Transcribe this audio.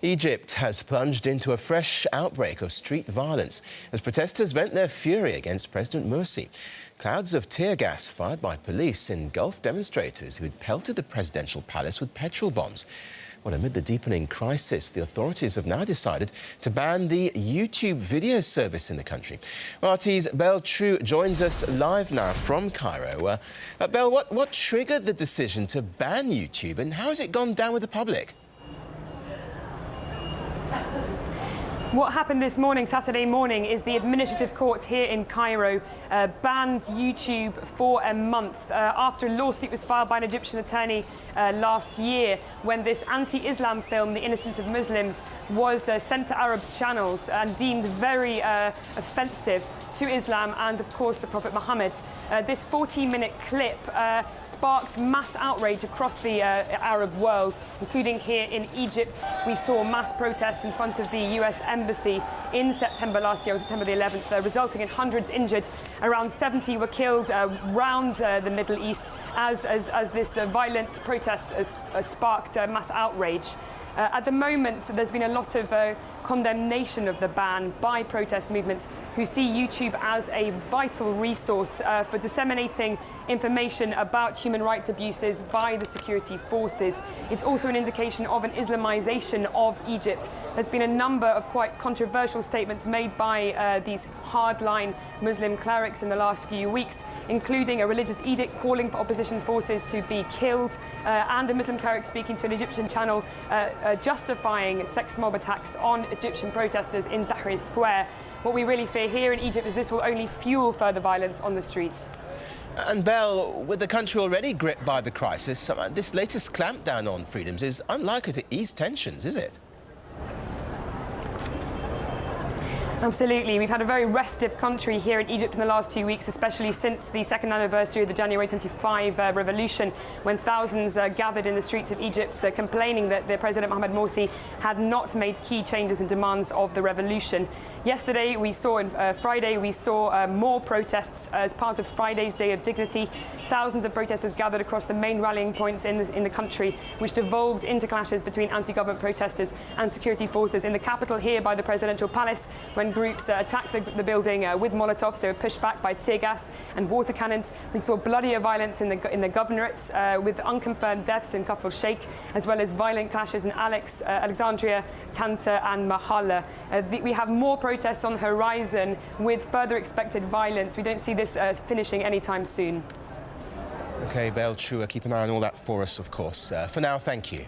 Egypt has plunged into a fresh outbreak of street violence as protesters vent their fury against President Morsi. Clouds of tear gas fired by police engulfed demonstrators who had pelted the presidential palace with petrol bombs. Well, amid the deepening crisis, the authorities have now decided to ban the YouTube video service in the country. RT's Belle True joins us live now from Cairo. Belle, what triggered the decision to ban YouTube and how has it gone down with the public? What happened this morning, Saturday morning, is the administrative court here in Cairo banned YouTube for a month after a lawsuit was filed by an Egyptian attorney last year when this anti-Islam film, The Innocence of Muslims, was sent to Arab channels and deemed very offensive to Islam and, of course, the Prophet Muhammad. This 14-minute clip sparked mass outrage across the Arab world, including here in Egypt. We saw mass protests in front of the US Embassy in September last year, on September the 11th, resulting in hundreds injured. Around 70 were killed around the Middle East as this violent protest sparked mass outrage. At the moment, there's been a lot of condemnation of the ban by protest movements who see YouTube as a vital resource for disseminating information about human rights abuses by the security forces. It's also an indication of an Islamization of Egypt. There's been a number of quite controversial statements made by these hardline Muslim clerics in the last few weeks, including a religious edict calling for opposition forces to be killed, and a Muslim cleric speaking to an Egyptian channel justifying sex mob attacks on Egyptian protesters in Tahrir Square. What we really fear here in Egypt is this will only fuel further violence on the streets. And Belle, with the country already gripped by the crisis, this latest clampdown on freedoms is unlikely to ease tensions, is it? Absolutely. We've had a very restive country here in Egypt in the last 2 weeks, especially since the second anniversary of the January 25 revolution, when thousands gathered in the streets of Egypt complaining that the President Mohamed Morsi had not made key changes and demands of the revolution. Yesterday, we saw, Friday, we saw more protests as part of Friday's Day of Dignity. Thousands of protesters gathered across the main rallying points in the country, which devolved into clashes between anti-government protesters and security forces. In the capital here by the presidential palace, when groups attacked the building with Molotovs, they were pushed back by tear gas and water cannons. We saw bloodier violence in the governorates with unconfirmed deaths in Kafr al-Sheikh, as well as violent clashes in Alexandria, Tanta and Mahala. We have more protests on the horizon with further expected violence. We don't see this finishing anytime soon. OK, Belle True, keep an eye on all that for us, of course. For now, thank you.